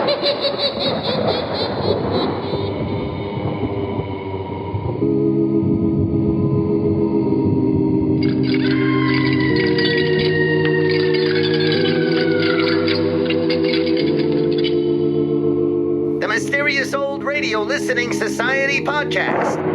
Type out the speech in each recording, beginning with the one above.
The Mysterious Old Radio Listening Society podcast.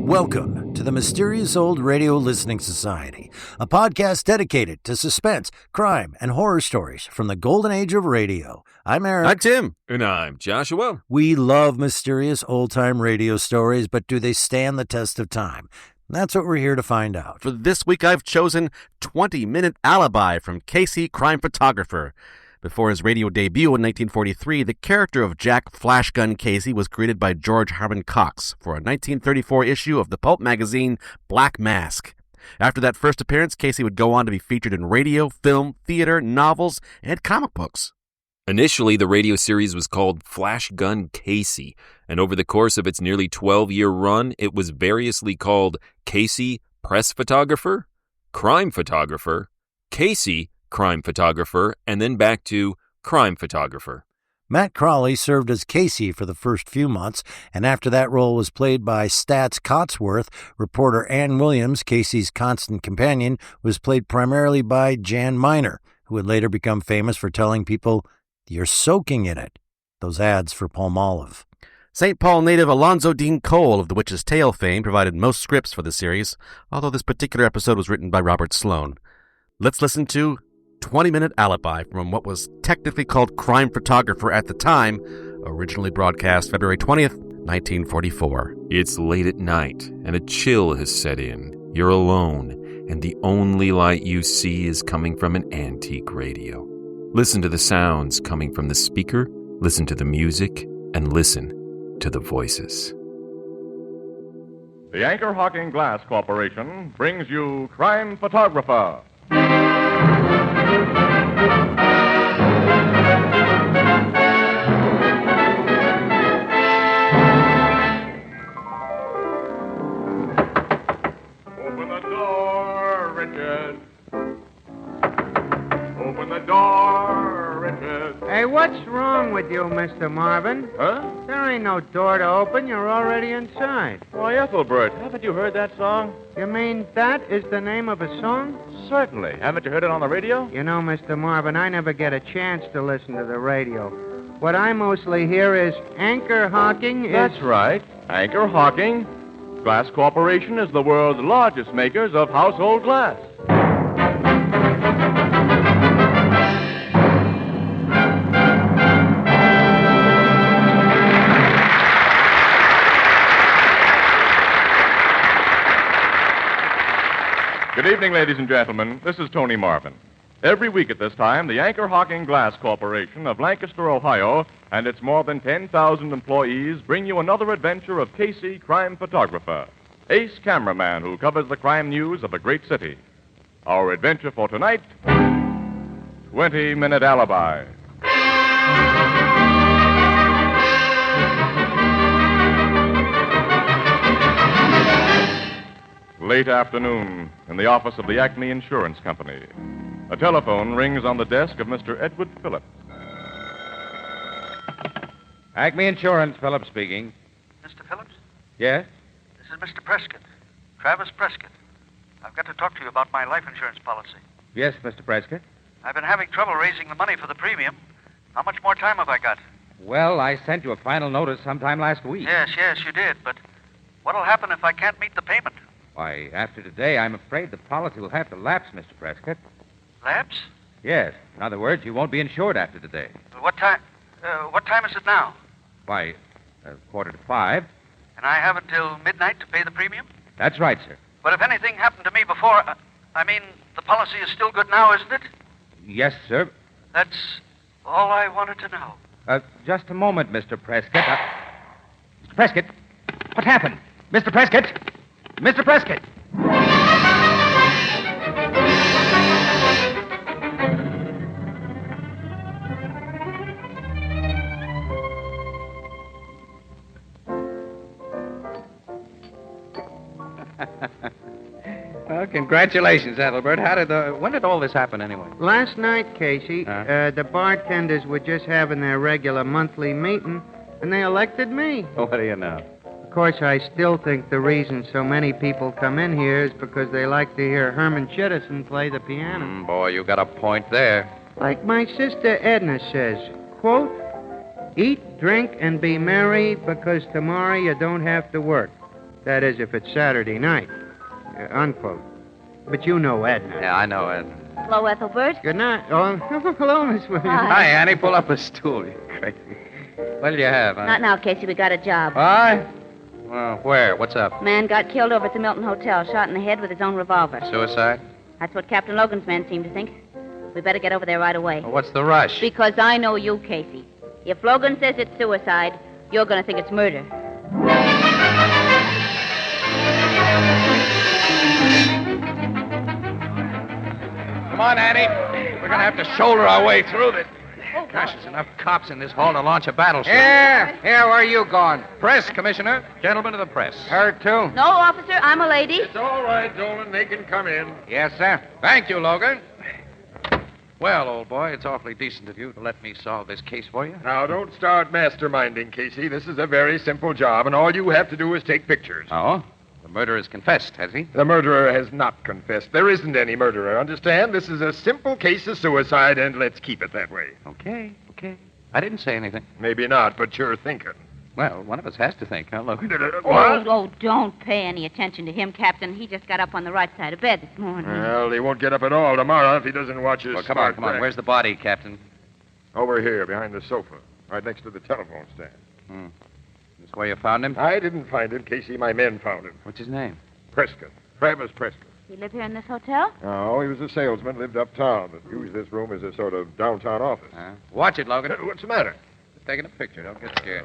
Welcome to the Mysterious Old Radio Listening Society, a podcast dedicated to suspense, crime, and horror stories from the golden age of radio. I'm Eric. I'm Tim. And I'm Joshua. We love mysterious old-time radio stories, but do they stand the test of time? That's what we're here to find out. For this week, I've chosen 20 Minute Alibi from Casey, crime photographer. Before his radio debut in 1943, the character of Jack Flashgun Casey was created by George Harmon Cox for a 1934 issue of the pulp magazine Black Mask. After that first appearance, Casey would go on to be featured in radio, film, theater, novels, and comic books. Initially, the radio series was called Flashgun Casey, and over the course of its nearly 12-year run, it was variously called Casey, Press Photographer, Crime Photographer, Casey, Crime Photographer, and then back to Crime Photographer. Matt Crawley served as Casey for the first few months, and after that role was played by Stats Cotsworth, reporter Ann Williams, Casey's constant companion, was played primarily by Jan Miner, who would later become famous for telling people, "You're soaking in it." Those ads for Palmolive. St. Paul native Alonzo Dean Cole of The Witch's Tale fame provided most scripts for the series, although this particular episode was written by Robert Sloan. Let's listen to 20 Minute Alibi from what was technically called Crime Photographer at the time, originally broadcast February 20th, 1944. It's late at night, and a chill has set in. You're alone, and the only light you see is coming from an antique radio. Listen to the sounds coming from the speaker, listen to the music, and listen to the voices. The Anchor Hawking Glass Corporation brings you Crime Photographer. Open the door, Richard. Open the door, Richard. Hey, what's wrong with you, Mr. Marvin? Huh? There ain't no door to open. You're already inside. Why, Ethelbert, haven't you heard that song? You mean that is the name of a song? Certainly. Haven't you heard it on the radio? You know, Mr. Marvin, I never get a chance to listen to the radio. What I mostly hear is Anchor Hawking is... That's right. Anchor Hawking Glass Corporation is the world's largest makers of household glass. Good evening, ladies and gentlemen. This is Tony Marvin. Every week at this time, the Anchor Hawking Glass Corporation of Lancaster, Ohio, and its more than 10,000 employees bring you another adventure of Casey, crime photographer, ace cameraman who covers the crime news of a great city. Our adventure for tonight, 20 Minute Alibi. Late afternoon, in the office of the Acme Insurance Company. A telephone rings on the desk of Mr. Edward Phillips. Acme Insurance, Phillips speaking. Mr. Phillips? Yes? This is Mr. Prescott. Travis Prescott. I've got to talk to you about my life insurance policy. Yes, Mr. Prescott. I've been having trouble raising the money for the premium. How much more time have I got? Well, I sent you a final notice sometime last week. Yes, you did, but what'll happen if I can't meet the payment? Why, after today, I'm afraid the policy will have to lapse, Mr. Prescott. Lapse? Yes. In other words, you won't be insured after today. What time is it now? Why, 4:45. And I have until midnight to pay the premium? That's right, sir. But if anything happened to me before, the policy is still good now, isn't it? Yes, sir. That's all I wanted to know. Just a moment, Mr. Prescott. Mr. Prescott, what happened? Mr. Prescott! Mr. Prescott! Congratulations, Ethelbert. When did all this happen anyway? Last night, Casey, the bartenders were just having their regular monthly meeting, and they elected me. Oh, what do you know? Of course, I still think the reason so many people come in here is because they like to hear Herman Chittison play the piano. Boy, you got a point there. Like my sister Edna says, quote, eat, drink, and be merry because tomorrow you don't have to work. That is, if it's Saturday night. Unquote. But you know Edna. Yeah, I know, Edna. Hello, Ethelbert. Good night. Oh, hello, Miss Williams. Hi, Annie. Pull up a stool. You crazy. What did you have, huh? Not now, Casey. We got a job. Why? Well, where? What's up? Man got killed over at the Milton Hotel, shot in the head with his own revolver. Suicide? That's what Captain Logan's men seem to think. We better get over there right away. Well, what's the rush? Because I know you, Casey. If Logan says it's suicide, you're going to think it's murder. Come on, Annie. We're going to have to shoulder our way through this. Gosh, there's enough cops in this hall to launch a battleship. Here, where are you going? Press, Commissioner. Gentlemen of the press. Her, too? No, officer, I'm a lady. It's all right, Dolan. They can come in. Yes, sir. Thank you, Logan. Well, old boy, it's awfully decent of you to let me solve this case for you. Now, don't start masterminding, Casey. This is a very simple job, and all you have to do is take pictures. Oh? The murderer's confessed, has he? The murderer has not confessed. There isn't any murderer, understand? This is a simple case of suicide, and let's keep it that way. Okay. I didn't say anything. Maybe not, but you're thinking. Well, one of us has to think, huh, Logan? What? Oh, don't pay any attention to him, Captain. He just got up on the right side of bed this morning. Well, he won't get up at all tomorrow if he doesn't watch his Well, come on. Where's the body, Captain? Over here, behind the sofa, right next to the telephone stand. This where you found him? I didn't find him, Casey. My men found him. What's his name? Prescott. Travis Prescott. You live here in this hotel? Oh, he was a salesman, lived uptown, but used this room as a sort of downtown office. Watch it, Logan. What's the matter? Just taking a picture. Don't get scared.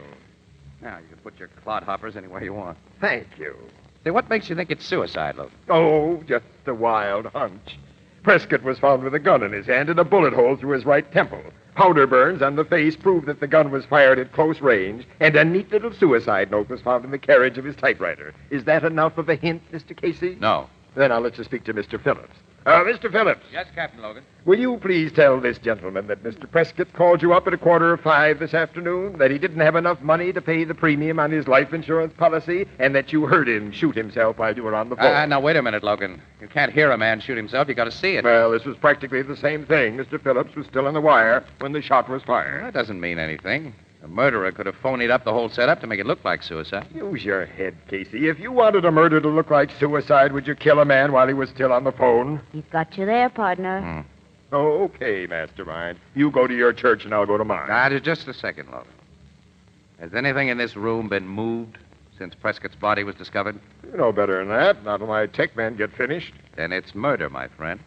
Now, you can put your clodhoppers anywhere you want. Thank you. Say, what makes you think it's suicide, Logan? Oh, just a wild hunch. Prescott was found with a gun in his hand and a bullet hole through his right temple. Powder burns on the face prove that the gun was fired at close range, and a neat little suicide note was found in the carriage of his typewriter. Is that enough of a hint, Mr. Casey? No. Then I'll let you speak to Mr. Phillips. Mr. Phillips. Yes, Captain Logan. Will you please tell this gentleman that Mr. Prescott called you up at 5:15 this afternoon, that he didn't have enough money to pay the premium on his life insurance policy, and that you heard him shoot himself while you were on the phone? Now, wait a minute, Logan. You can't hear a man shoot himself. You got to see it. Well, this was practically the same thing. Mr. Phillips was still on the wire when the shot was fired. That doesn't mean anything. The murderer could have phonied up the whole setup to make it look like suicide. Use your head, Casey. If you wanted a murder to look like suicide, would you kill a man while he was still on the phone? He's got you there, partner. Oh, okay, mastermind. You go to your church and I'll go to mine. Now, just a second, Logan. Has anything in this room been moved since Prescott's body was discovered? You know better than that. Not till my tech men get finished. Then it's murder, my friend.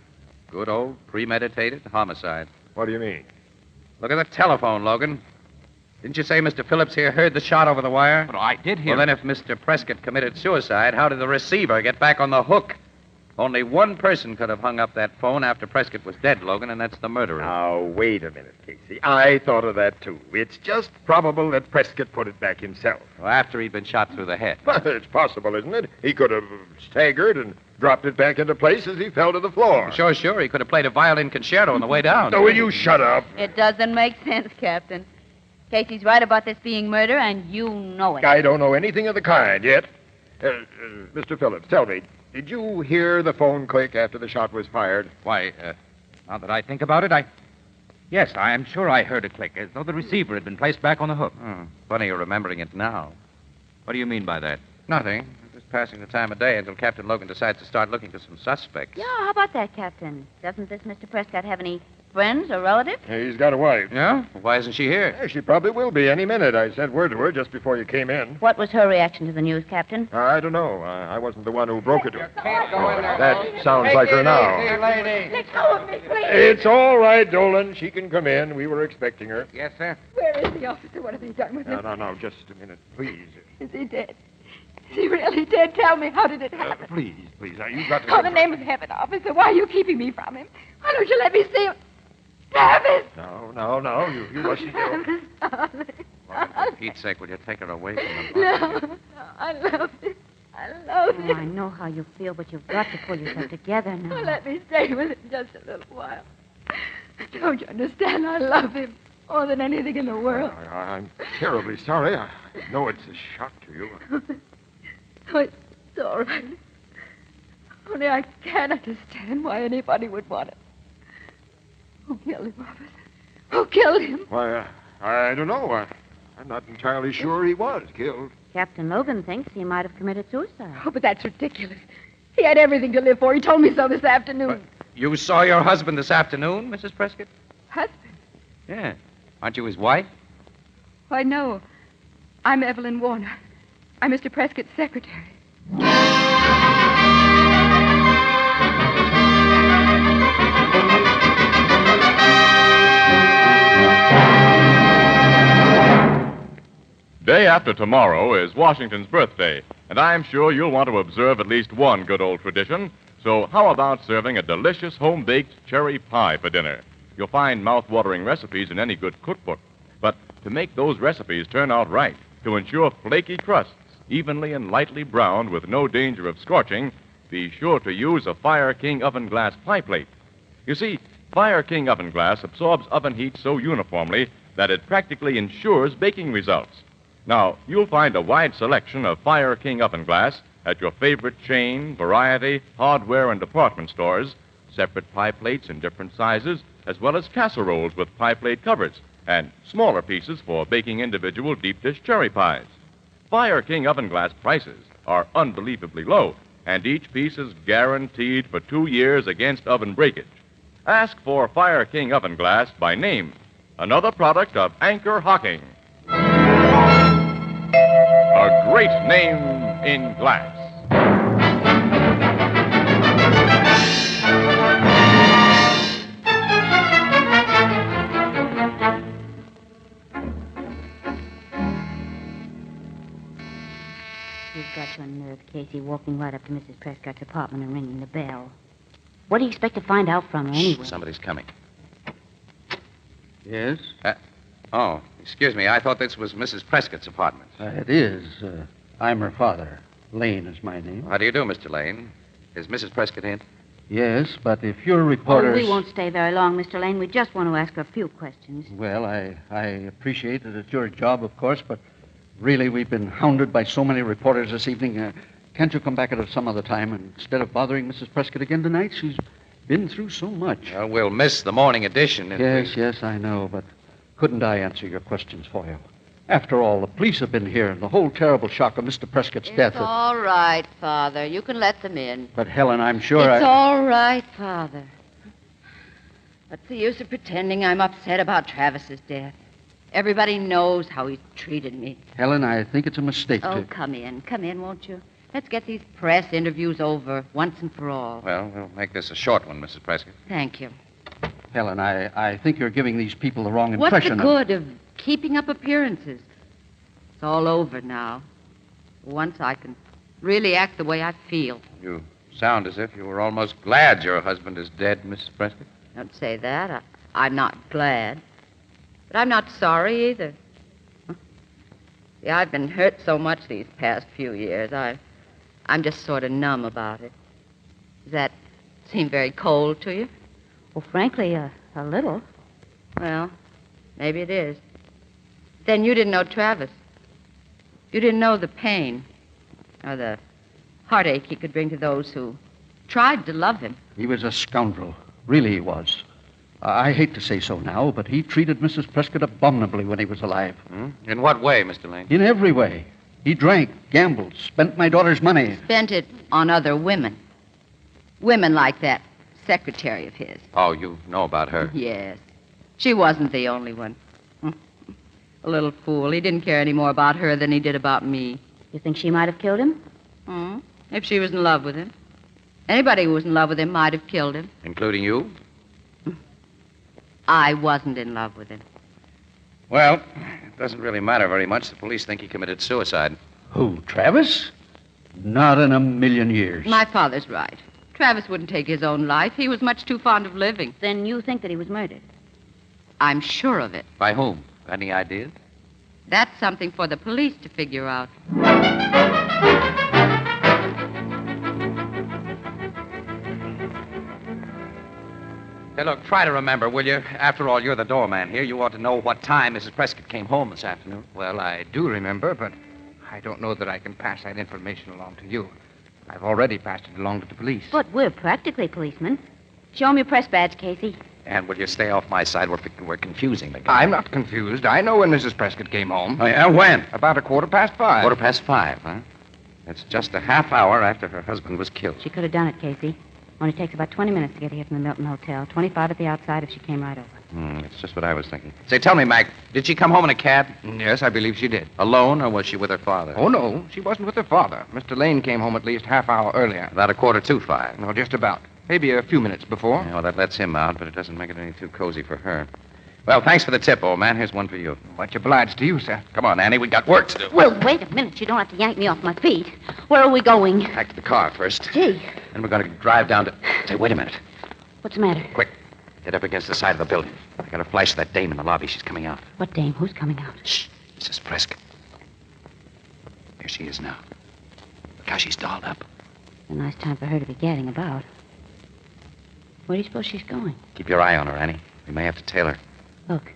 Good old premeditated homicide. What do you mean? Look at the telephone, Logan. Didn't you say Mr. Phillips here heard the shot over the wire? But I did hear. Well, then if Mr. Prescott committed suicide, how did the receiver get back on the hook? Only one person could have hung up that phone after Prescott was dead, Logan, and that's the murderer. Now, wait a minute, Casey. I thought of that, too. It's just probable that Prescott put it back himself. Well, after he'd been shot through the head. Well, it's possible, isn't it? He could have staggered and dropped it back into place as he fell to the floor. Sure. He could have played a violin concerto on the way down. Oh, will you shut up? It doesn't make sense, Captain. Casey's right about this being murder, and you know it. I don't know anything of the kind yet. Mr. Phillips, tell me, did you hear the phone click after the shot was fired? Why, now that I think about it, Yes, I am sure I heard a click, as though the receiver had been placed back on the hook. Funny you're remembering it now. What do you mean by that? Nothing. I'm just passing the time of day until Captain Logan decides to start looking for some suspects. Yeah, how about that, Captain? Doesn't this Mr. Prescott have any friends or relatives? He's got a wife. Yeah? Why isn't she here? Yeah, she probably will be any minute. I sent word to her just before you came in. What was her reaction to the news, Captain? I don't know. I wasn't the one who broke it to her. Can't go in there. That sounds like her now. Easy, lady. Let go of me, please. It's all right, Dolan. She can come in. We were expecting her. Yes, sir. Where is the officer? What have they done with him? No. Just a minute, please. Is he dead? Is he really dead? Tell me, how did it happen? Please. Now, you've got to... Oh, in the name of heaven, officer, why are you keeping me from him? Why don't you let me see him? Travis! No. You mustn't do it. Travis, darling. Logan, for Pete's sake, will you take her away from him? No, I love him. I love him. I know how you feel, but you've got to pull yourself together now. Oh, let me stay with him just a little while. Don't you understand? I love him more than anything in the world. I'm terribly sorry. I know it's a shock to you. Oh, it's all right. Only I can't understand why anybody would want it. Who killed him, officer? Who killed him? Why, I don't know. I'm not entirely sure he was killed. Captain Logan thinks he might have committed suicide. Oh, but that's ridiculous. He had everything to live for. He told me so this afternoon. But you saw your husband this afternoon, Mrs. Prescott? Husband? Yeah. Aren't you his wife? Why, no. I'm Evelyn Warner. I'm Mr. Prescott's secretary. Day after tomorrow is Washington's birthday, and I'm sure you'll want to observe at least one good old tradition. So how about serving a delicious home-baked cherry pie for dinner? You'll find mouth-watering recipes in any good cookbook. But to make those recipes turn out right, to ensure flaky crusts, evenly and lightly browned with no danger of scorching, be sure to use a Fire King oven glass pie plate. You see, Fire King oven glass absorbs oven heat so uniformly that it practically ensures baking results. Now, you'll find a wide selection of Fire King oven glass at your favorite chain, variety, hardware, and department stores, separate pie plates in different sizes, as well as casseroles with pie plate covers, and smaller pieces for baking individual deep dish cherry pies. Fire King oven glass prices are unbelievably low, and each piece is guaranteed for 2 years against oven breakage. Ask for Fire King oven glass by name, another product of Anchor Hocking. A great name in glass. You've got your nerve, Casey, walking right up to Mrs. Prescott's apartment and ringing the bell. What do you expect to find out from her anyway? Somebody's coming. Yes? Oh, excuse me. I thought this was Mrs. Prescott's apartment. It is. I'm her father. Lane is my name. How do you do, Mr. Lane? Is Mrs. Prescott in? Yes, but if you're reporters... Oh, we won't stay very long, Mr. Lane. We just want to ask her a few questions. Well, I appreciate that it's your job, of course, but really we've been hounded by so many reporters this evening. Can't you come back at some other time instead of bothering Mrs. Prescott again tonight? She's been through so much. Well, we'll miss the morning edition. Yes, I know, but couldn't I answer your questions for you? After all, the police have been here, and the whole terrible shock of Mr. Prescott's death. It's all right, Father. You can let them in. But, Helen, I'm sure It's all right, Father. What's the use of pretending I'm upset about Travis's death? Everybody knows how he's treated me. Helen, I think it's a mistake Oh, to... come in, won't you? Let's get these press interviews over once and for all. Well, we'll make this a short one, Mrs. Prescott. Thank you. Helen, I think you're giving these people the wrong What's impression. the good of keeping up appearances? It's all over now. Once I can really act the way I feel. You sound as if you were almost glad your husband is dead, Mrs. Prescott. Don't say that. I'm not glad. But I'm not sorry either. See, I've been hurt so much these past few years. I'm just sort of numb about it. Does that seem very cold to you? Well, frankly, a little. Well, maybe it is. Then you didn't know Travis. You didn't know the pain or the heartache he could bring to those who tried to love him. He was a scoundrel. Really he was. I hate to say so now, but he treated Mrs. Prescott abominably when he was alive. In what way, Mr. Lane? In every way. He drank, gambled, spent my daughter's money. Spent it on other women. Women like that secretary of his. Oh, you know about her? Yes. She wasn't the only one. A little fool. He didn't care any more about her than he did about me. You think she might have killed him? If she was in love with him. Anybody who was in love with him might have killed him. Including you? I wasn't in love with him. Well, it doesn't really matter very much. The police think he committed suicide. Who, Travis? Not in a million years. My father's right. Travis wouldn't take his own life. He was much too fond of living. Then you think that he was murdered? I'm sure of it. By whom? Any ideas? That's something for the police to figure out. Hey, look, try to remember, will you? After all, you're the doorman here. You ought to know what time Mrs. Prescott came home this afternoon. Well, I do remember, but I don't know that I can pass that information along to you. I've already passed it along to the police. But we're practically policemen. Show 'em your press badge, Casey. And will you stay off my side? We're confusing the guy. I'm not confused. I know when Mrs. Prescott came home. Oh, yeah? When? About 5:15. 5:15, huh? That's just a half hour after her husband was killed. She could have done it, Casey. Only takes about 20 minutes to get here from the Milton Hotel. 25 at the outside if she came right over. That's just what I was thinking. Say, tell me, Mac, did she come home in a cab? Yes, I believe she did. Alone, or was she with her father? Oh, no, she wasn't with her father. Mr. Lane came home at least half hour earlier. About 5:45. No, just about. Maybe a few minutes before. Yeah, well, that lets him out, but it doesn't make it any too cozy for her. Well, thanks for the tip, old man. Here's one for you. Much obliged to you, sir. Come on, Annie. We got work to do. Well, wait a minute. You don't have to yank me off my feet. Where are we going? Back to the car first. Gee. Then we're going to drive down to... Say, wait a minute. What's the matter? Quick. Get up against the side of the building. I got a flash of that dame in the lobby. She's coming out. What dame? Who's coming out? Shh. Mrs. Prescott. There she is now. Look how she's dolled up. A nice time for her to be gadding about. Where do you suppose she's going? Keep your eye on her, Annie. We may have to tail her. Look.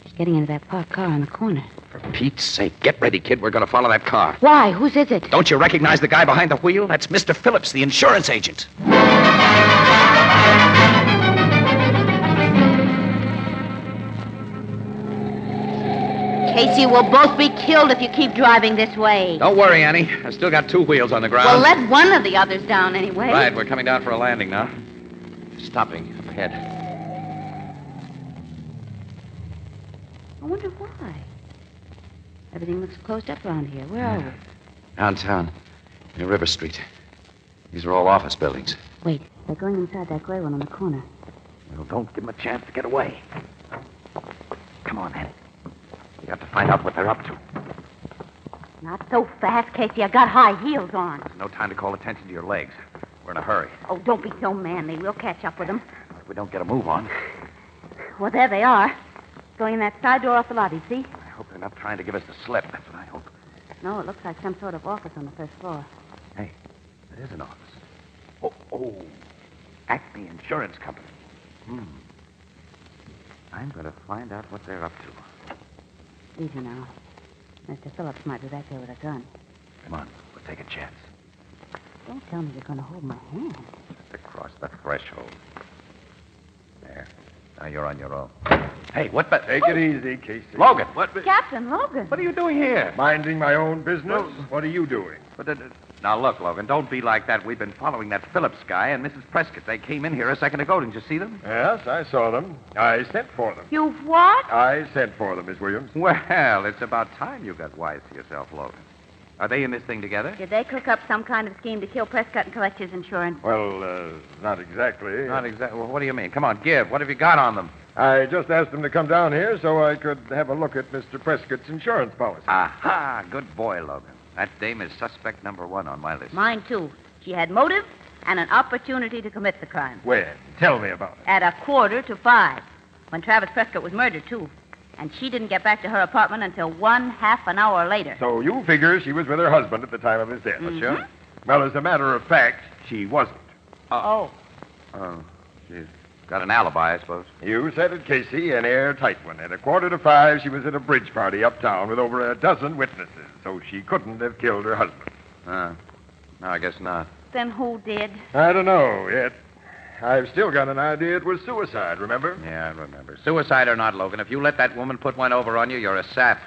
She's getting into that parked car on the corner. For Pete's sake, get ready, kid. We're going to follow that car. Why? Whose is it? Don't you recognize the guy behind the wheel? That's Mr. Phillips, the insurance agent. Casey, we'll both be killed if you keep driving this way. Don't worry, Annie. I've still got 2 wheels on the ground. Well, let one of the others down anyway. Right, we're coming down for a landing now. Stopping up ahead. I wonder why. Everything looks closed up around here. Where are we? Downtown, near River Street. These are all office buildings. Wait, they're going inside that gray one on the corner. Well, don't give them a chance to get away. Come on, Annie. We got to find out what they're up to. Not so fast, Casey. I got high heels on. There's no time to call attention to your legs. We're in a hurry. Oh, don't be so manly. We'll catch up with them. If we don't get a move on. Well, there they are. Going in that side door off the lobby, see? I hope they're not trying to give us the slip. That's what I hope. No, it looks like some sort of office on the first floor. Hey, it is an office. Oh. Acme Insurance Company. I'm going to find out what they're up to. Easy now. Mr. Phillips might be back there with a gun. Come on, we'll take a chance. Don't tell me you're going to hold my hand. Just across the threshold. There. Now you're on your own. Hey, what the... Take it easy, Casey. Logan, what... Captain Logan. What are you doing here? Minding my own business? What are you doing? But, now, look, Logan, don't be like that. We've been following that Phillips guy and Mrs. Prescott. They came in here a second ago. Didn't you see them? Yes, I saw them. I sent for them. You what? I sent for them, Miss Williams. Well, it's about time you got wise to yourself, Logan. Are they in this thing together? Did they cook up some kind of scheme to kill Prescott and collect his insurance? Well, not exactly. Not exactly. Well, what do you mean? Come on, give. What have you got on them? I just asked them to come down here so I could have a look at Mr. Prescott's insurance policy. Aha! Good boy, Logan. That dame is suspect number 1 on my list. Mine, too. She had motive and an opportunity to commit the crime. When? Tell me about it. At 4:45, when Travis Prescott was murdered, too. And she didn't get back to her apartment until half an hour later. So you figure she was with her husband at the time of his death? Mm-hmm. Sure. Well, as a matter of fact, she wasn't. Oh, She's got an alibi, I suppose. You said it, Casey, an airtight one. At 4:45, she was at a bridge party uptown with over a dozen witnesses, so she couldn't have killed her husband. No, I guess not. then who did? I don't know yet. I've still got an idea it was suicide, remember? Yeah, I remember. Suicide or not, Logan, if you let that woman put one over on you, you're a sap.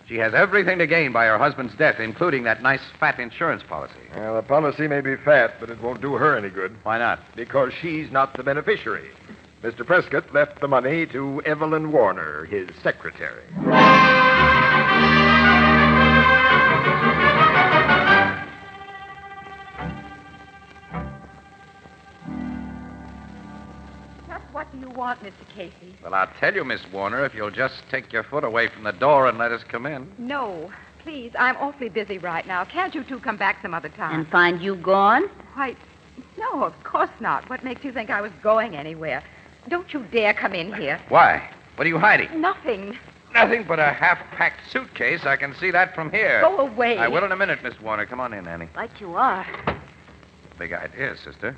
She has everything to gain by her husband's death, including that nice fat insurance policy. Well, the policy may be fat, but it won't do her any good. Why not? Because she's not the beneficiary. Mr. Prescott left the money to Evelyn Warner, his secretary. What do you want, Mr. Casey? Well, I'll tell you, Miss Warner, if you'll just take your foot away from the door and let us come in. No. Please, I'm awfully busy right now. Can't you two come back some other time? And find you gone? Why, no, of course not. What makes you think I was going anywhere? Don't you dare come in here. Why? What are you hiding? Nothing. Nothing but a half-packed suitcase. I can see that from here. Go away. I will in a minute, Miss Warner. Come on in, Annie. Right you are. Big idea, sister.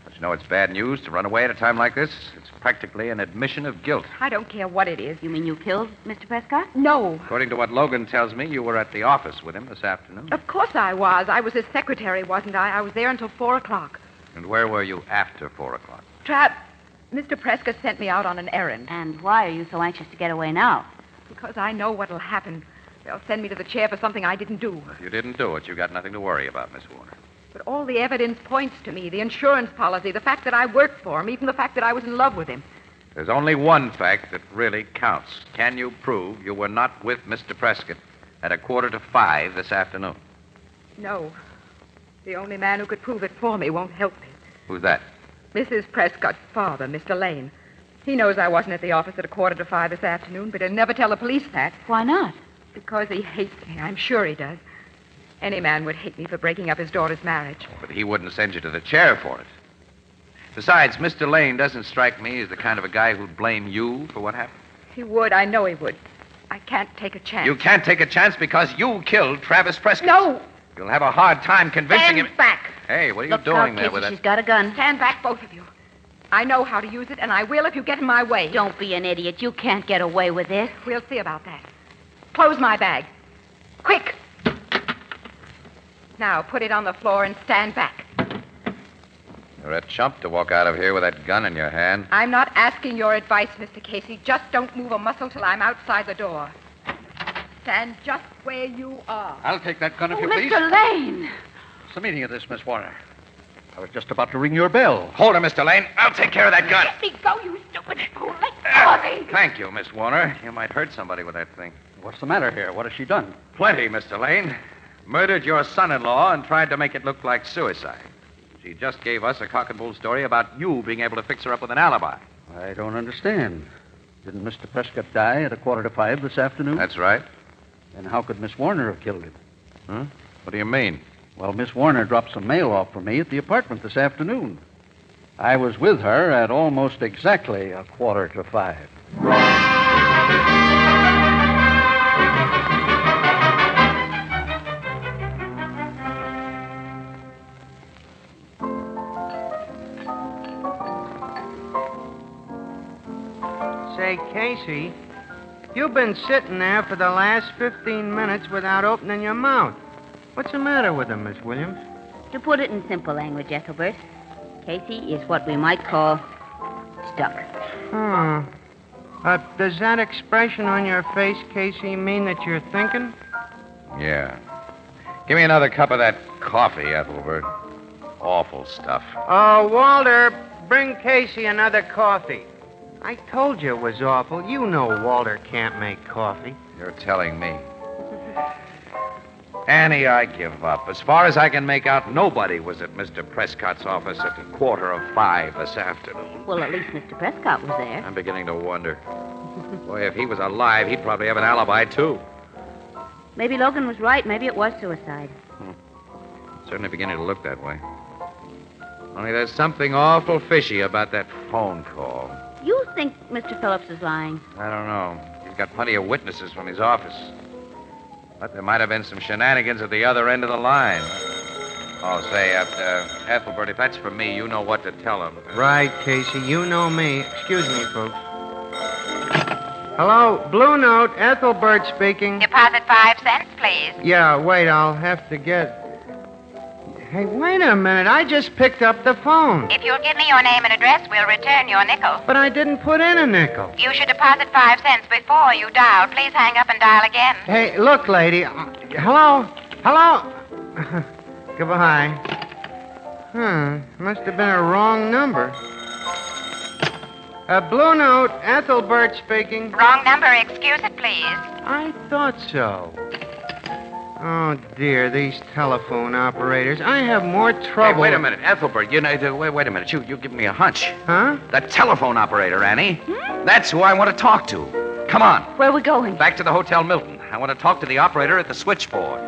But you know it's bad news to run away at a time like this. It's practically an admission of guilt. I don't care what it is. You mean you killed Mr. Prescott? No. According to what Logan tells me, you were at the office with him this afternoon. Of course I was. I was his secretary, wasn't I? I was there until 4 o'clock. And where were you after 4 o'clock? Mr. Prescott sent me out on an errand. And why are you so anxious to get away now? Because I know what'll happen. They'll send me to the chair for something I didn't do. If you didn't do it, you got nothing to worry about, Miss Warner. But all the evidence points to me. The insurance policy, the fact that I worked for him, even the fact that I was in love with him. There's only one fact that really counts. Can you prove you were not with Mr. Prescott at 4:45 this afternoon? No. The only man who could prove it for me won't help me. Who's that? Mrs. Prescott's father, Mr. Lane. He knows I wasn't at the office at 4:45 this afternoon, but he'll never tell the police that. Why not? Because he hates me. I'm sure he does. Any man would hate me for breaking up his daughter's marriage. But he wouldn't send you to the chair for it. Besides, Mr. Lane doesn't strike me as the kind of a guy who'd blame you for what happened. He would. I know he would. I can't take a chance. You can't take a chance because you killed Travis Prescott. No! You'll have a hard time convincing him. Stand back. Hey, what are you Look doing out, there Casey, with that? she's got a gun. Stand back, both of you. I know how to use it, and I will if you get in my way. Don't be an idiot. You can't get away with this. We'll see about that. Close my bag. Quick! Now, put it on the floor and stand back. You're a chump to walk out of here with that gun in your hand. I'm not asking your advice, Mr. Casey. Just don't move a muscle till I'm outside the door. Stand just where you are. I'll take that gun if you please. Mr. Lane! What's the meaning of this, Miss Warner? I was just about to ring your bell. Hold her, Mr. Lane. I'll take care of that gun. Let me go, you stupid fool. Let go of me. Thank you, Miss Warner. You might hurt somebody with that thing. What's the matter here? What has she done? Plenty, Mr. Lane. Murdered your son-in-law and tried to make it look like suicide. She just gave us a cock and bull story about you being able to fix her up with an alibi. I don't understand. Didn't Mr. Prescott die at 4:45 this afternoon? That's right. Then how could Miss Warner have killed him? Huh? What do you mean? Well, Miss Warner dropped some mail off for me at the apartment this afternoon. I was with her at almost exactly 4:45. Say, Casey, you've been sitting there for the last 15 minutes without opening your mouth. What's the matter with him, Miss Williams? To put it in simple language, Ethelbert, Casey is what we might call stuck. Oh. Does that expression on your face, Casey, mean that you're thinking? Yeah. Give me another cup of that coffee, Ethelbert. Awful stuff. Oh, Walter, bring Casey another coffee. I told you it was awful. You know Walter can't make coffee. You're telling me. Annie, I give up. As far as I can make out, nobody was at Mr. Prescott's office at 4:45 this afternoon. Well, at least Mr. Prescott was there. I'm beginning to wonder. Boy, if he was alive, he'd probably have an alibi, too. Maybe Logan was right. Maybe it was suicide. Certainly beginning to look that way. Only there's something awful fishy about that phone call. You think Mr. Phillips is lying? I don't know. He's got plenty of witnesses from his office. But there might have been some shenanigans at the other end of the line. Oh, say, Ethelbert, if that's for me, you know what to tell him. Right, Casey. You know me. Excuse me, folks. Hello, Blue Note. Ethelbert speaking. Deposit 5 cents, please. Yeah, wait. I'll have to get... Hey, wait a minute. I just picked up the phone. If you'll give me your name and address, we'll return your nickel. But I didn't put in a nickel. You should deposit 5 cents before you dial. Please hang up and dial again. Hey, look, lady. Hello? Hello? Goodbye. Must have been a wrong number. Blue Note, Ethelbert speaking. Wrong number. Excuse it, please. I thought so. Oh, dear, these telephone operators. I have more trouble. Hey, wait a minute, Ethelbert. You know, wait a minute. You give me a hunch. Huh? The telephone operator, Annie. That's who I want to talk to. Come on. Where are we going? Back to the Hotel Milton. I want to talk to the operator at the switchboard.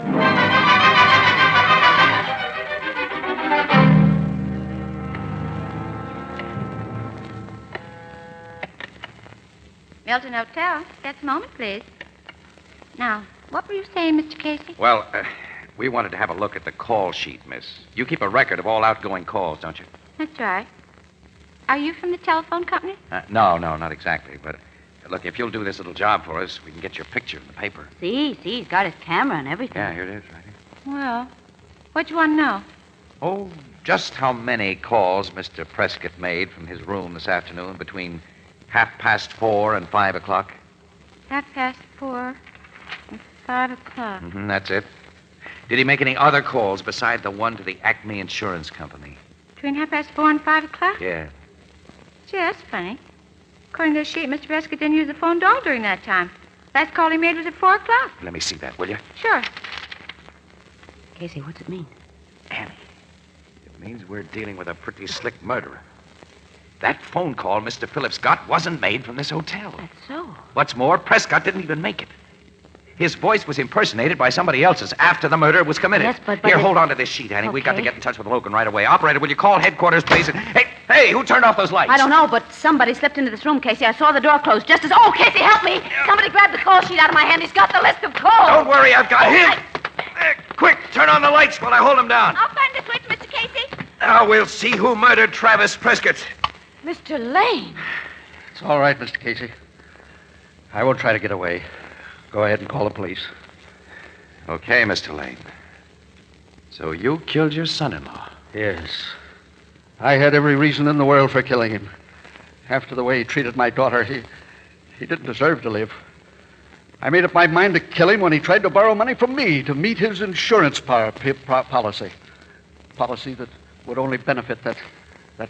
Milton Hotel. Just a moment, please. Now, what were you saying, Mr. Casey? Well, we wanted to have a look at the call sheet, miss. You keep a record of all outgoing calls, don't you? That's right. Are you from the telephone company? No, not exactly. But look, if you'll do this little job for us, we can get your picture in the paper. See, he's got his camera and everything. Yeah, here it is, right here. Well, what do you want to know? Oh, just how many calls Mr. Prescott made from his room this afternoon between 4:30 and 5 o'clock. 4:30 and 5 o'clock. Mm-hmm, that's it. Did he make any other calls beside the one to the Acme Insurance Company? Between 4:30 and 5 o'clock? Yeah. Gee, that's funny. According to the sheet, Mr. Prescott didn't use the phone at all during that time. Last call he made was at 4 o'clock. Let me see that, will you? Sure. Casey, what's it mean? Annie, it means we're dealing with a pretty slick murderer. That phone call Mr. Phillips got wasn't made from this hotel. That's so. What's more, Prescott didn't even make it. His voice was impersonated by somebody else's after the murder was committed. Yes, but Here, hold on to this sheet, Annie. We've got to get in touch with Logan right away. Operator, will you call headquarters, please? And... Hey, who turned off those lights? I don't know, but somebody slipped into this room, Casey. I saw the door close just as... Oh, Casey, help me! Somebody grabbed the call sheet out of my hand. He's got the list of calls. Don't worry, I've got him. Quick, turn on the lights while I hold him down. I'll find the switch, Mr. Casey. Now we'll see who murdered Travis Prescott. Mr. Lane. It's all right, Mr. Casey. I won't try to get away. Go ahead and call the police. Okay, Mr. Lane. So you killed your son-in-law? Yes. I had every reason in the world for killing him. After the way he treated my daughter, he didn't deserve to live. I made up my mind to kill him when he tried to borrow money from me to meet his insurance policy. Policy that would only benefit that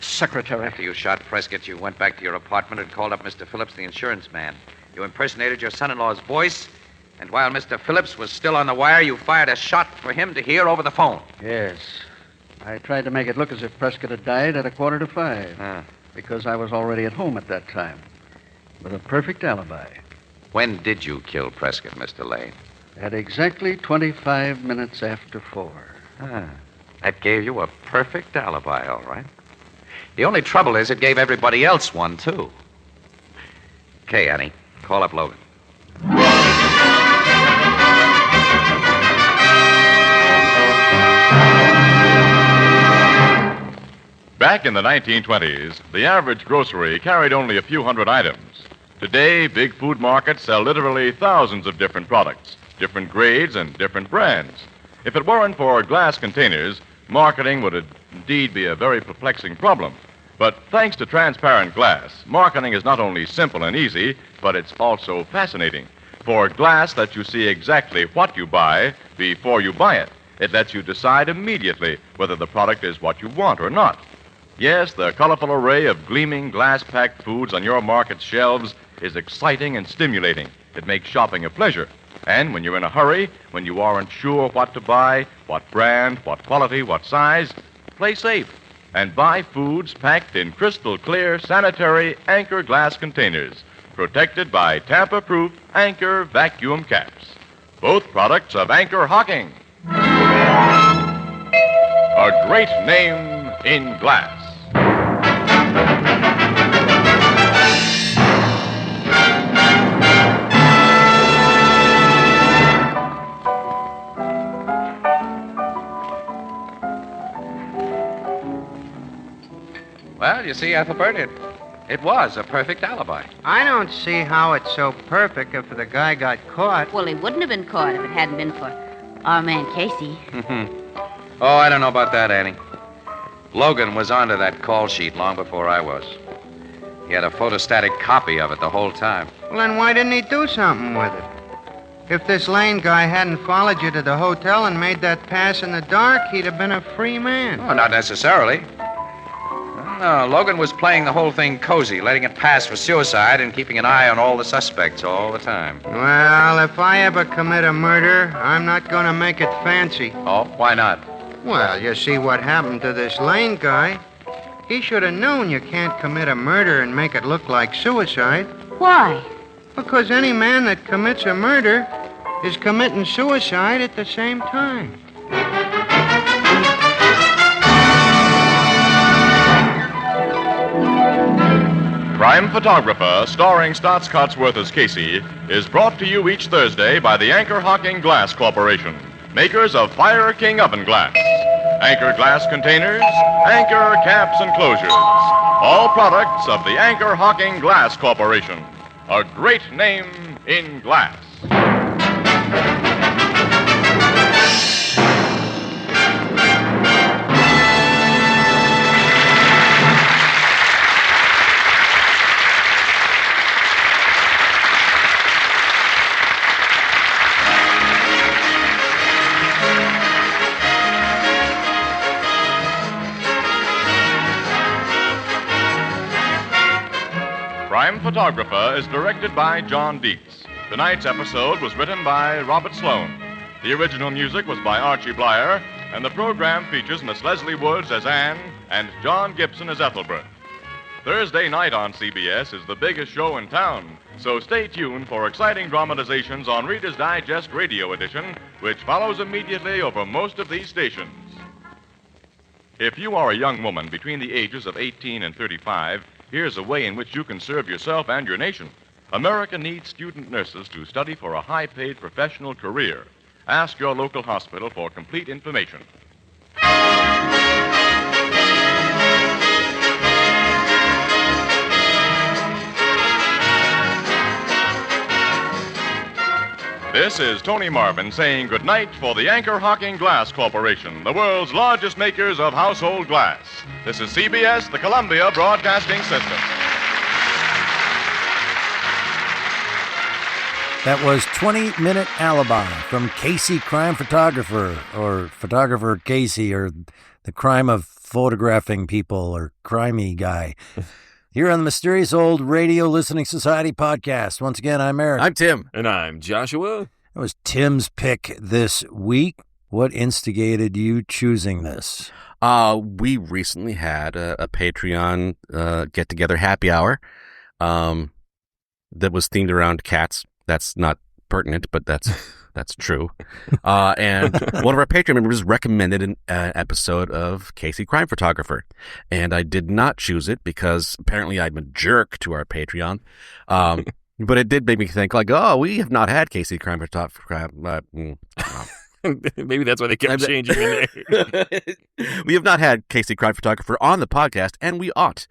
secretary. After you shot Prescott, you went back to your apartment and called up Mr. Phillips, the insurance man. You impersonated your son-in-law's voice, and while Mr. Phillips was still on the wire, you fired a shot for him to hear over the phone. Yes. I tried to make it look as if Prescott had died at 4:45. Because I was already at home at that time. With a perfect alibi. When did you kill Prescott, Mr. Lane? At exactly 25 minutes after 4. That gave you a perfect alibi, all right. The only trouble is it gave everybody else one, too. Okay, Annie. Call up Logan. Back in the 1920s, the average grocery carried only a few hundred items. Today, big food markets sell literally thousands of different products, different grades and different brands. If it weren't for glass containers, marketing would indeed be a very perplexing problem. But thanks to transparent glass, marketing is not only simple and easy, but it's also fascinating. For glass lets you see exactly what you buy before you buy it. It lets you decide immediately whether the product is what you want or not. Yes, the colorful array of gleaming glass-packed foods on your market's shelves is exciting and stimulating. It makes shopping a pleasure. And when you're in a hurry, when you aren't sure what to buy, what brand, what quality, what size, play safe and buy foods packed in crystal clear sanitary Anchor glass containers, protected by tamper-proof Anchor vacuum caps. Both products of Anchor Hocking. A great name in glass. Well, you see, Ethelbert, it was a perfect alibi. I don't see how it's so perfect if the guy got caught. Well, he wouldn't have been caught if it hadn't been for our man Casey. Oh, I don't know about that, Annie. Logan was onto that call sheet long before I was. He had a photostatic copy of it the whole time. Well, then why didn't he do something with it? If this Lane guy hadn't followed you to the hotel and made that pass in the dark, he'd have been a free man. Oh, not necessarily. No, Logan was playing the whole thing cozy, letting it pass for suicide and keeping an eye on all the suspects all the time. Well, if I ever commit a murder, I'm not going to make it fancy. Oh, why not? Well, you see what happened to this Lane guy. He should have known you can't commit a murder and make it look like suicide. Why? Because any man that commits a murder is committing suicide at the same time. Crime Photographer, starring Stotts Cotsworth as Casey, is brought to you each Thursday by the Anchor Hocking Glass Corporation, makers of Fire King oven glass. Anchor glass containers, Anchor caps and closures. All products of the Anchor Hocking Glass Corporation. A great name in glass. Crime Photographer is directed by John Dietz. Tonight's episode was written by Robert Sloan. The original music was by Archie Blyer, and the program features Miss Leslie Woods as Anne and John Gibson as Ethelbert. Thursday night on CBS is the biggest show in town, so stay tuned for exciting dramatizations on Reader's Digest Radio Edition, which follows immediately over most of these stations. If you are a young woman between the ages of 18 and 35, here's a way in which you can serve yourself and your nation. America needs student nurses to study for a high-paid professional career. Ask your local hospital for complete information. This is Tony Marvin saying goodnight for the Anchor Hocking Glass Corporation, the world's largest makers of household glass. This is CBS, the Columbia Broadcasting System. That was 20 Minute Alibi from Casey Crime Photographer, or Photographer Casey, or the crime of photographing people, or crimey guy. Here on the Mysterious Old Radio Listening Society podcast. Once again, I'm Eric. I'm Tim. And I'm Joshua. That was Tim's pick this week. What instigated you choosing this? We recently had a Patreon get-together happy hour that was themed around cats. That's not pertinent, but that's true. And one of our Patreon members recommended an episode of Casey Crime Photographer, and I did not choose it because apparently I'm a jerk to our Patreon. But it did make me think, like, oh, we have not had Casey Crime Photographer. Maybe that's why they kept changing the name. We have not had Casey Crime Photographer on the podcast, and we ought,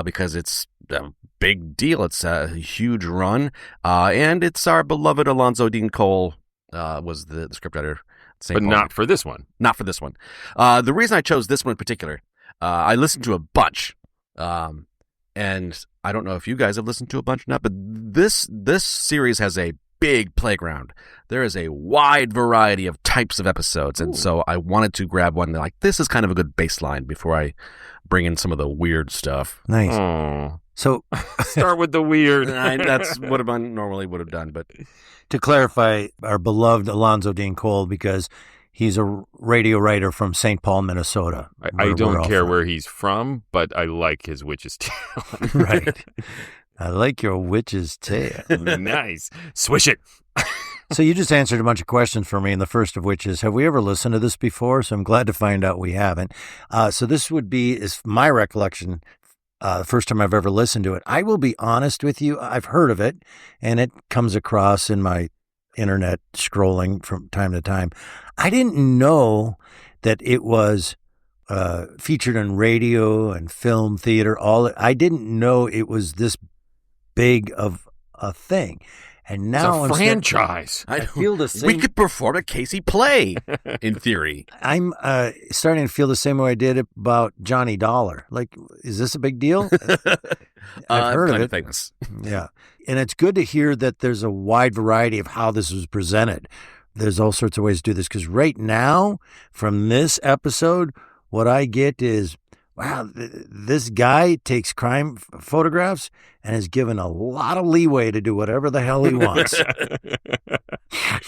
because it's a big deal. It's a huge run, and it's our beloved Alonzo Dean Cole was the scriptwriter. But not for this one. Not for this one. The reason I chose this one in particular, I listened to a bunch, and I don't know if you guys have listened to a bunch or not, but this series has a big playground. There is a wide variety of types of episodes, and so I wanted to grab one that, like, this is kind of a good baseline before I bring in some of the weird stuff. Nice. Aww. So start with the weird. That's what I normally would have done, but to clarify, our beloved Alonzo Dean Cole, because he's a radio writer from St. Paul, Minnesota. I don't care where he's from, but I like his witch's tail. Right. I like your witch's tail. Nice. Swish it. So you just answered a bunch of questions for me, and the first of which is, have we ever listened to this before? So I'm glad to find out we haven't. So this would be, is my recollection, the first time I've ever listened to it. I will be honest with you, I've heard of it, and it comes across in my internet scrolling from time to time. I didn't know that it was featured in radio and film, theater. I didn't know it was this big of a thing. And now it's a franchise. I feel the same. We could perform a Casey play, in theory. I'm starting to feel the same way I did about Johnny Dollar. Like, is this a big deal? I've heard of it. Famous. Yeah. And it's good to hear that there's a wide variety of how this was presented. There's all sorts of ways to do this, because right now, from this episode, what I get is, wow, this guy takes crime photographs and is given a lot of leeway to do whatever the hell he wants.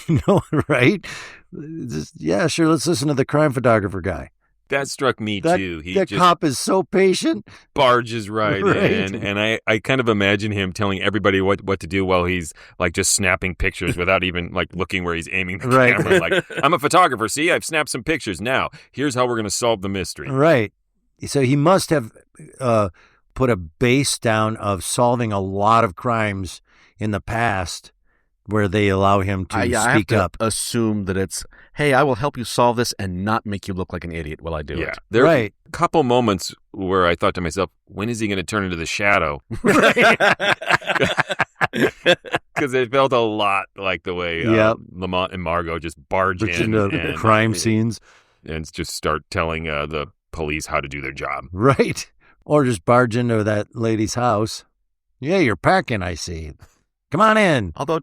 No, right? Yeah, sure, let's listen to the crime photographer guy. That struck me, too. The cop is so patient. Barges right in, and I kind of imagine him telling everybody what to do while he's, like, just snapping pictures without even, like, looking where he's aiming the camera. Like, I'm a photographer, see? I've snapped some pictures. Now, here's how we're going to solve the mystery. Right. So he must have put a base down of solving a lot of crimes in the past where they allow him to speak I have up. to assume that it's hey, I will help you solve this and not make you look like an idiot while I do it. There are a couple moments where I thought to myself, when is he going to turn into the Shadow? Because it felt a lot like the way Lamont and Margot just barge in into crime scenes and just start telling the police how to do their job. Right. Or just barge into that lady's house. Yeah, you're packing, I see. Come on in. Although,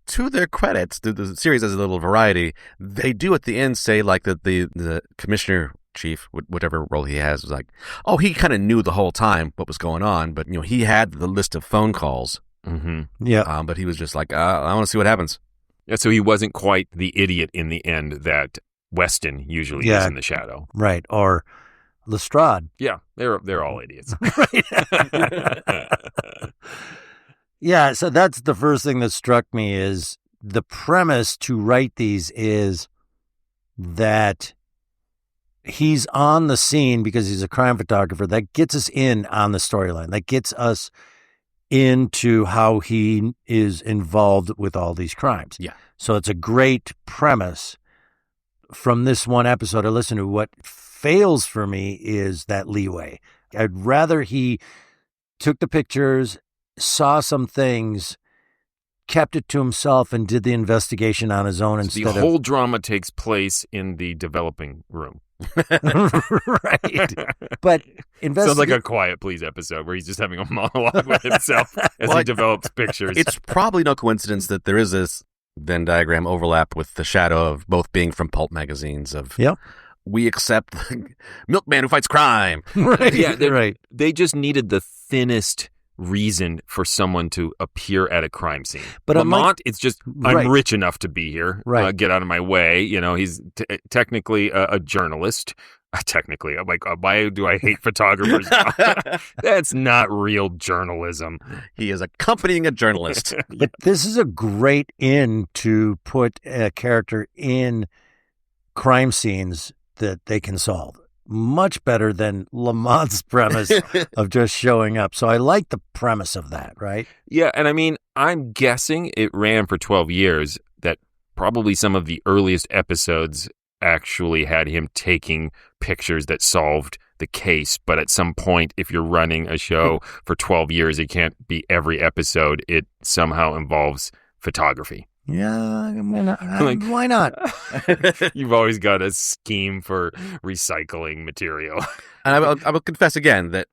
to their credits, the series has a little variety. They do at the end say like that the commissioner chief, whatever role he has, was like, oh, he kind of knew the whole time what was going on, but he had the list of phone calls. Mm-hmm. Yeah. But he was just like, I want to see what happens. Yeah, so he wasn't quite the idiot in the end that Weston usually is in the Shadow. Right. Or Lestrade. Yeah, they're all idiots. Yeah, so that's the first thing that struck me is the premise to write these is that he's on the scene because he's a crime photographer. That gets us in on the storyline. That gets us into how he is involved with all these crimes. Yeah. So it's a great premise. From this one episode I listened to, what fails for me is that leeway. I'd rather he took the pictures, saw some things, kept it to himself, and did the investigation on his own instead of... The whole drama takes place in the developing room. Right. But sounds like a Quiet Please episode where he's just having a monologue with himself as he develops pictures. It's probably no coincidence that there is this Venn diagram overlap with the Shadow of both being from pulp magazines of we accept the milkman who fights crime. Right. Yeah, right. They just needed the thinnest reason for someone to appear at a crime scene. But Lamont, it's just, I'm rich enough to be here. Right. Get out of my way. He's technically a journalist. Technically, I'm like, why do I hate photographers? That's not real journalism. He is accompanying a journalist. But this is a great in to put a character in crime scenes that they can solve. Much better than Lamont's premise of just showing up. So I like the premise of that, right? Yeah, and I mean, I'm guessing it ran for 12 years, that probably some of the earliest episodes actually had him taking pictures that solved the case. But at some point, if you're running a show for 12 years, it can't be every episode. It somehow involves photography. Yeah, why not? You've always got a scheme for recycling material. And I will confess again that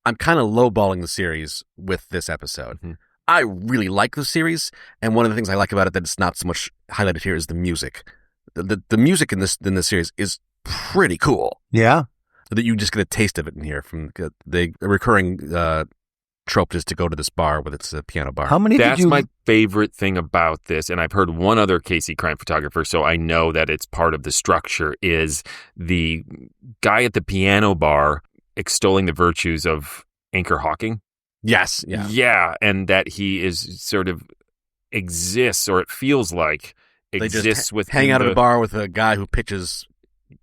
I'm kind of lowballing the series with this episode. Mm-hmm. I really like the series, and one of the things I like about it that it's not so much highlighted here is the music. The music in this series is pretty cool. Yeah, that you just get a taste of it in here from the recurring trope is to go to this bar with its piano bar. That's my favorite thing about this, and I've heard one other Casey crime photographer, so I know that it's part of the structure, is the guy at the piano bar extolling the virtues of anchor hawking. Yes. Yeah. Yeah, and that he is sort of exists, or it feels like exists with hang out at a bar with a guy who pitches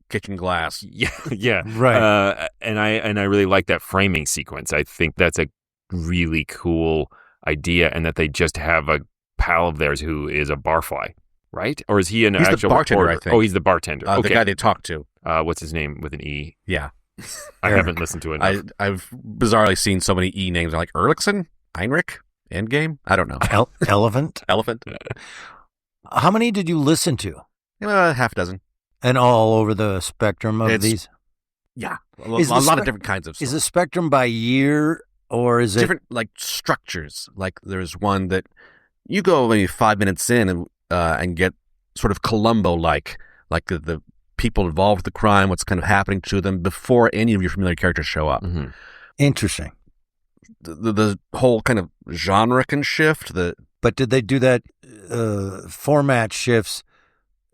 kitchen glass. Yeah. Right. And I really like that framing sequence. I think that's a really cool idea, and that they just have a pal of theirs who is a barfly, right? Or is he an he's actual the bartender, reporter? I think. Oh, he's the bartender. Okay. The guy they talk to. What's his name with an E? Yeah. I haven't listened to it. I've bizarrely seen so many E names. I'm like Erlickson, Heinrich, Endgame. I don't know. Elephant. How many did you listen to? Half a dozen. And all over the spectrum of these? Yeah. A lot of different kinds of stuff. Is the spectrum by year, or is it different, like structures? Like there's one that you go maybe 5 minutes in and get sort of Columbo-like, like the people involved with the crime, what's kind of happening to them before any of your familiar characters show up. Mm-hmm. Interesting. The whole kind of genre can shift. But did they do that format shifts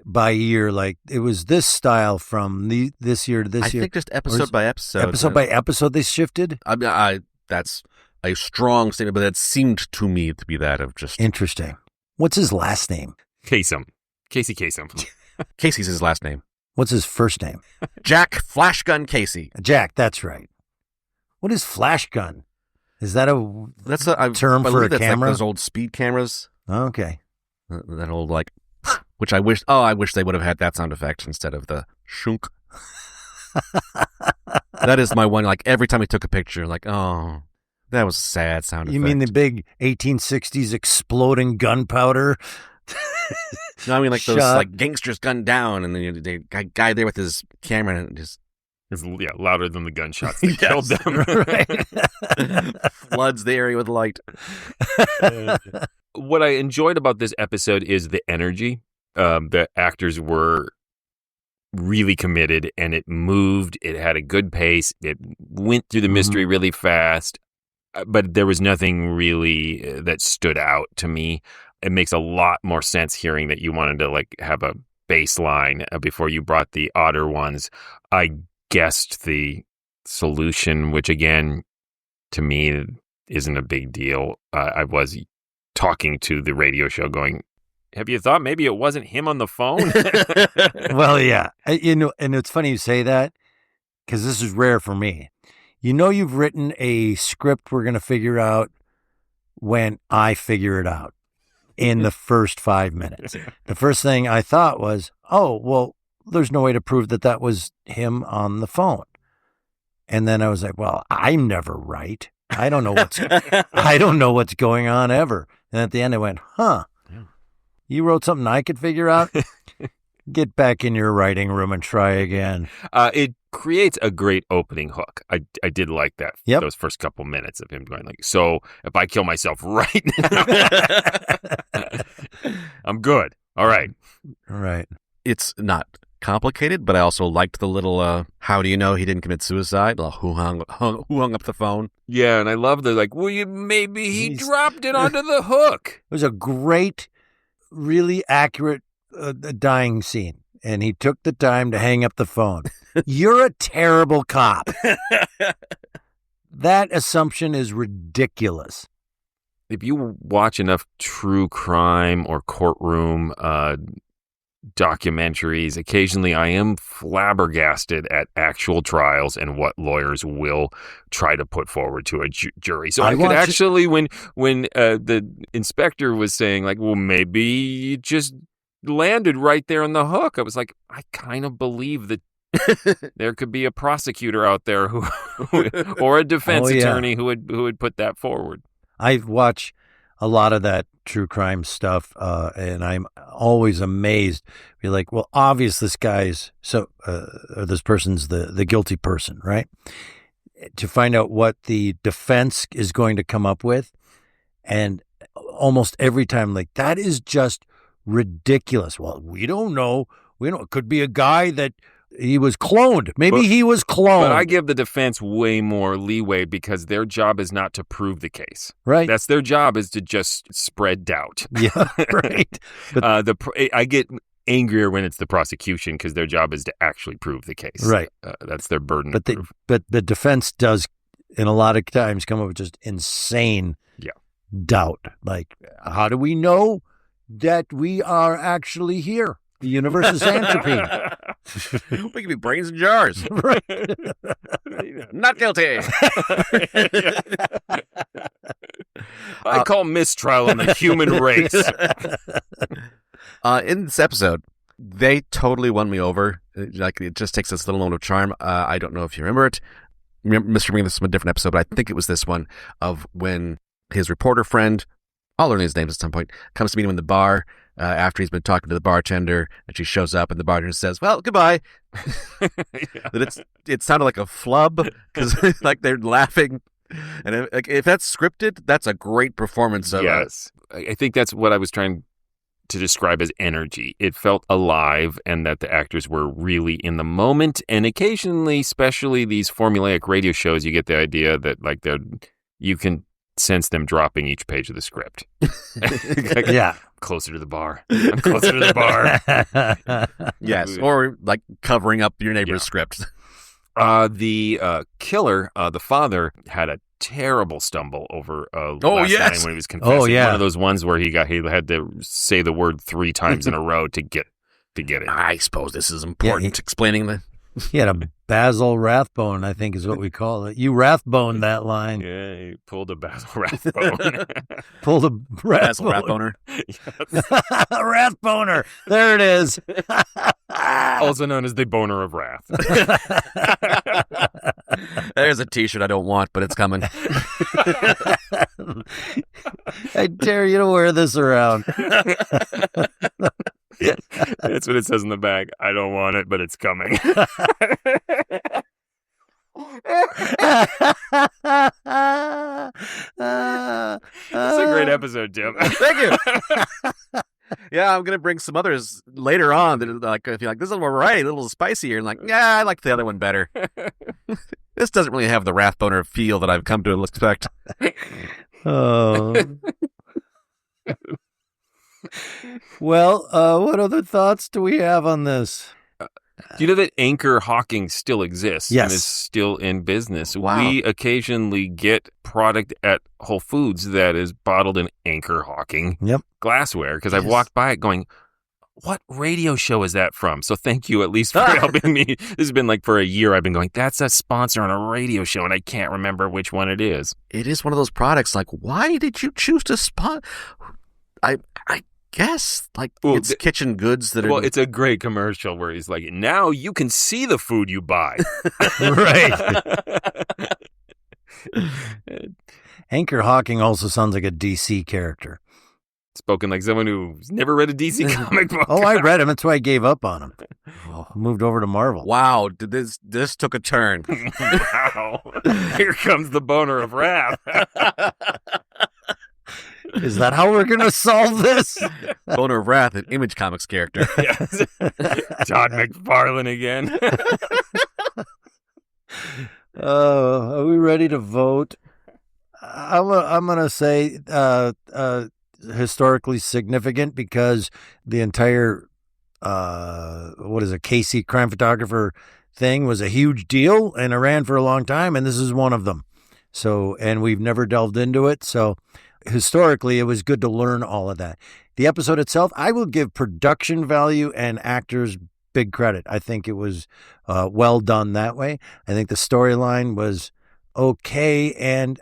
by year? Like it was this style from this year to this year? I think just episode by episode. Episode by episode they shifted? That's a strong statement, but that seemed to me to be that of just... Interesting. What's his last name? Casey Kasem. Casey's his last name. What's his first name? Jack Flashgun Casey. Jack, that's right. What is flashgun? Is that a term for a camera? Like those old speed cameras. Okay. That old, like, which I wish they would have had that sound effect instead of the shunk. That is my one, like every time he took a picture, like, oh, that was a sad sound effect. You mean the big 1860s exploding gunpowder? No, I mean like those like gangsters gunned down, and then the guy there with his camera and just louder than the gunshots that killed them. Floods the area with light. What I enjoyed about this episode is the energy. The actors were really committed, and it moved. It had a good pace. It went through the mystery really fast, but there was nothing really that stood out to me. It makes a lot more sense hearing that you wanted to like have a baseline before you brought the odder ones. I guessed the solution, which again, to me, isn't a big deal. I was talking to the radio show going, have you thought maybe it wasn't him on the phone? Well, yeah. And it's funny you say that because this is rare for me. You've written a script we're going to figure out when I figure it out in the first 5 minutes. The first thing I thought was, oh, well, there's no way to prove that was him on the phone. And then I was like, well, I'm never right. I don't know what's going on ever. And at the end I went, you wrote something I could figure out? Get back in your writing room and try again. It creates a great opening hook. I did like that. Yep. Those first couple minutes of him going like, so if I kill myself right now, I'm good. All right. It's not complicated, but I also liked the little, how do you know he didn't commit suicide? Who hung up the phone? Yeah, and I love the like, maybe he dropped it onto the hook. It was a great, really accurate dying scene, and he took the time to hang up the phone. You're a terrible cop. That assumption is ridiculous. If you watch enough true crime or courtroom documentaries, occasionally I am flabbergasted at actual trials and what lawyers will try to put forward to a jury. So I could actually, when the inspector was saying like, well, maybe you just landed right there on the hook, I was like, I kind of believe that there could be a prosecutor out there who or a defense attorney who would put that forward. I watch a lot of that true crime stuff, and I'm always amazed. Be like, well, obvious this guy's or this person's the guilty person, right? To find out what the defense is going to come up with, and almost every time, like, that is just ridiculous. Well, we don't know. It could be a guy that he was cloned. Maybe he was cloned. But I give the defense way more leeway because their job is not to prove the case. Right. That's their job, is to just spread doubt. Yeah, right. But, I get angrier when it's the prosecution because their job is to actually prove the case. Right. That's their burden. But the defense does, in a lot of times, come up with just insane doubt. Like, how do we know that we are actually here? The universe is entropy. We could be brains in jars. Right. Not guilty. I call mistrial on the human race. In this episode, they totally won me over. Like, it just takes this little moment of charm. I don't know if you remember it. Mr. Ring, this is a different episode, but I think it was this one of when his reporter friend, I'll learn his name at some point, comes to meet him in the bar. After he's been talking to the bartender, and she shows up, and the bartender says, well, goodbye. It sounded like a flub, because like they're laughing. And if that's scripted, that's a great performance of Yes. I think that's what I was trying to describe as energy. It felt alive, and that the actors were really in the moment. And occasionally, especially these formulaic radio shows, you get the idea that like you can sense them dropping each page of the script. Yeah. Closer to the bar. I'm closer to the bar. Yes. Or like covering up your neighbor's script. The killer, the father, had a terrible stumble over last night when he was confessing. Oh, yeah. One of those ones where he had to say the word 3 times in a row to get it. I suppose this is important, explaining the... He had a Basil Rathbone, I think is what we call it. You Rathbone that line. Yeah, he pulled a Basil Rathbone. Pulled a Basil Rathbone. Rathboner. Rathboner. There it is. Also known as the boner of wrath. There's a T-shirt I don't want, but it's coming. I dare you to wear this around. That's what it says in the bag. I don't want it, but it's coming. It's a great episode, Jim. Thank you. Yeah, I'm gonna bring some others later on that like if you're like this is a little variety, a little spicier, and like yeah, I like the other one better. This doesn't really have the Rathboner feel that I've come to expect. Oh. Well, what other thoughts do we have on this? Do you know that Anchor Hawking still exists Yes. and is still in business? Wow. We occasionally get product at Whole Foods that is bottled in Anchor Hawking glassware because I've walked by it going, what radio show is that from? So thank you at least for helping me. This has been like for a year I've been going, that's a sponsor on a radio show and I can't remember which one it is. It is one of those products like, why did you choose to spot? I guess like it's kitchen goods that are. Well, it's a great commercial where he's like, now you can see the food you buy. Right. Anchor Hawking also sounds like a DC character. Spoken like someone who's never read a DC comic book. Oh, I read him. That's why I gave up on him. Moved over to Marvel. Wow, this took a turn. Wow. Here comes the boner of wrath. Is that how we're going to solve this? Boner of Wrath, an Image Comics character. Yes. Todd McFarlane again. Are we ready to vote? I'm going to say historically significant because the entire, Casey crime photographer thing was a huge deal and it ran for a long time, and this is one of them. So, and we've never delved into it, so historically, it was good to learn all of that. The episode itself, I will give production value and actors big credit. I think it was well done that way. I think the storyline was okay. And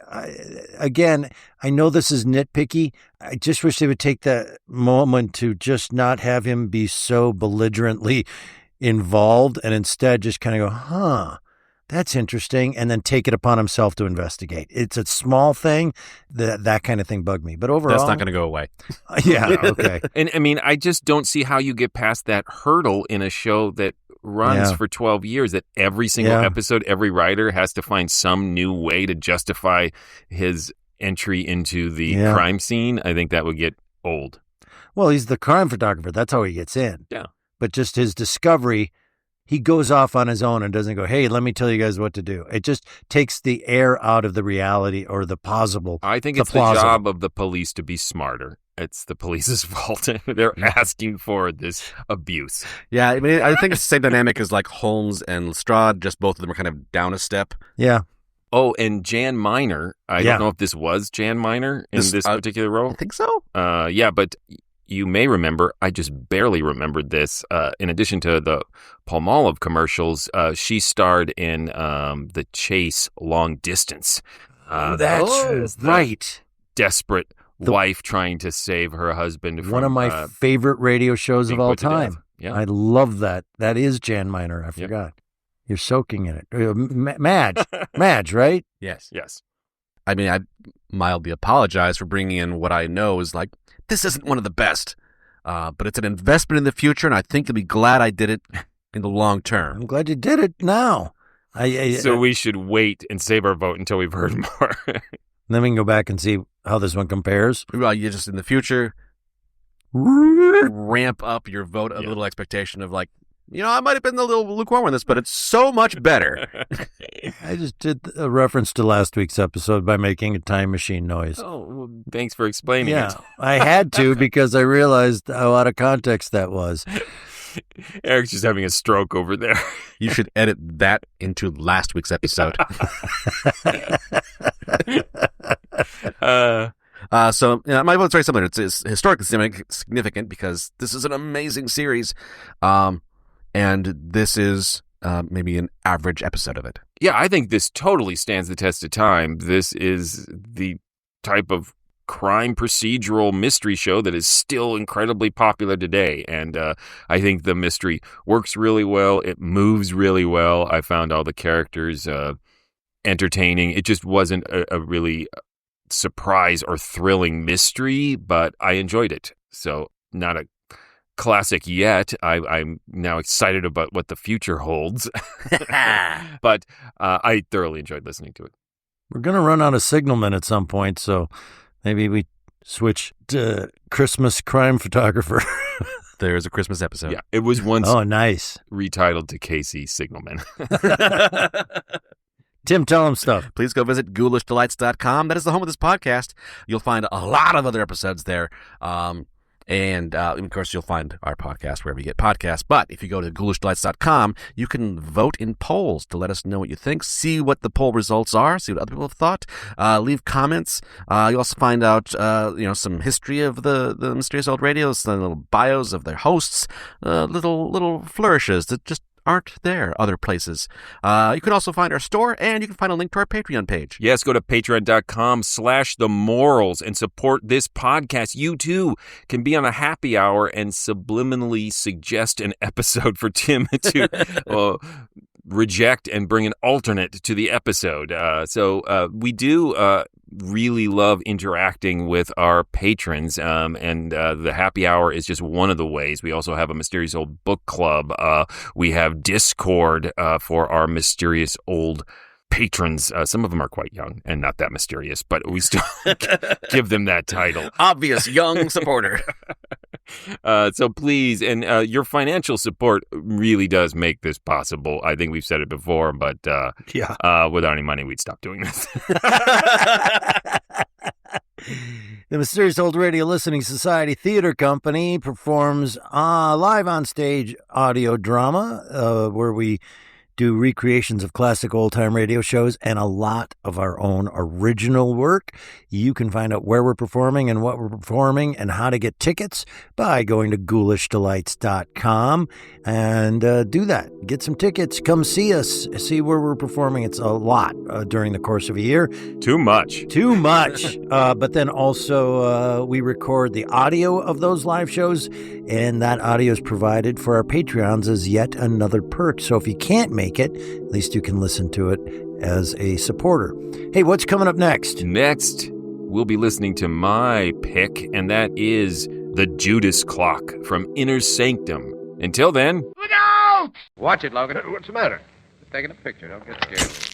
again, I know this is nitpicky. I just wish they would take that moment to just not have him be so belligerently involved and instead just kind of go, that's interesting, and then take it upon himself to investigate. It's a small thing. That kind of thing bugged me. But overall... That's not going to go away. Yeah, okay. And I mean, I just don't see how you get past that hurdle in a show that runs for 12 years, that every single episode, every writer has to find some new way to justify his entry into the crime scene. I think that would get old. Well, he's the crime photographer. That's how he gets in. Yeah. But just his discovery... He goes off on his own and doesn't go, hey, let me tell you guys what to do. It just takes the air out of the reality or the possible. I think it's the job of the police to be smarter. It's the police's fault. They're asking for this abuse. Yeah, I mean, I think it's the same dynamic as like Holmes and Lestrade. Just both of them are kind of down a step. Yeah. Oh, and Jan Miner. I don't know if this was Jan Miner in this particular role. I think so. Yeah, but... You may remember, I just barely remembered this. In addition to the Palmolive commercials, she starred in The Chase Long Distance. That's right. Desperate wife trying to save her husband from... One of my favorite radio shows of all time. Yeah. I love that. That is Jan Miner. I forgot. You're soaking in it. Madge, right? Yes. Yes. I mean, I mildly apologize for bringing in what I know is like, this isn't one of the best, but it's an investment in the future, and I think you'll be glad I did it in the long term. I'm glad you did it now. So we should wait and save our vote until we've heard more. Then we can go back and see how this one compares. Well, you just in the future ramp up your vote a little expectation of like, I might have been a little lukewarm on this, but it's so much better. I just did a reference to last week's episode by making a time machine noise. Oh, well, thanks for explaining it. I had to because I realized how out of context that was. Eric's just having a stroke over there. You should edit that into last week's episode. So my vote's very similar. It's historically significant because this is an amazing series. And this is maybe an average episode of it. Yeah, I think this totally stands the test of time. This is the type of crime procedural mystery show that is still incredibly popular today. And I think the mystery works really well. It moves really well. I found all the characters entertaining. It just wasn't a really surprise or thrilling mystery, but I enjoyed it. So not a classic yet. I'm now excited about what the future holds. But I thoroughly enjoyed listening to it. We're going to run out of signalmen at some point, so maybe we switch to Christmas crime photographer. There's a Christmas episode. Yeah, it was once nice. Retitled to Casey Signalman. Tim, tell him stuff. Please go visit ghoulishdelights.com. That is the home of this podcast. You'll find a lot of other episodes there. And of course, you'll find our podcast wherever you get podcasts. But if you go to ghoulishdelights.com, you can vote in polls to let us know what you think, see what the poll results are, see what other people have thought, leave comments. You also find out, some history of the Mysterious Old Radios, some little bios of their hosts, little flourishes that just aren't there other places. You can also find our store, and you can find a link to our Patreon page. Yes, go to patreon.com/themorals and support this podcast. You, too, can be on a happy hour and subliminally suggest an episode for Tim to reject and bring an alternate to the episode. So we do really love interacting with our patrons, and the happy hour is just one of the ways. We also have a Mysterious Old Book Club. We have Discord for our Mysterious Old patrons. Some of them are quite young and not that mysterious, but we still give them that title. Obvious young supporter. So please, and your financial support really does make this possible. I think we've said it before, but without any money, we'd stop doing this. The Mysterious Old Radio Listening Society Theater Company performs live on stage audio drama where we do recreations of classic old-time radio shows and a lot of our own original work. You can find out where we're performing and what we're performing and how to get tickets by going to ghoulishdelights.com and do that. Get some tickets. Come see us. See where we're performing. It's a lot during the course of a year. Too much. But then also we record the audio of those live shows, and that audio is provided for our Patreons as yet another perk. So if you can't make it, at least you can listen to it as a supporter. Hey, what's coming up next? Next, we'll be listening to my pick, and that is The Judas Clock from Inner Sanctum. Until then... Look out! Watch it, Logan. What's the matter? Just taking a picture. Don't get scared.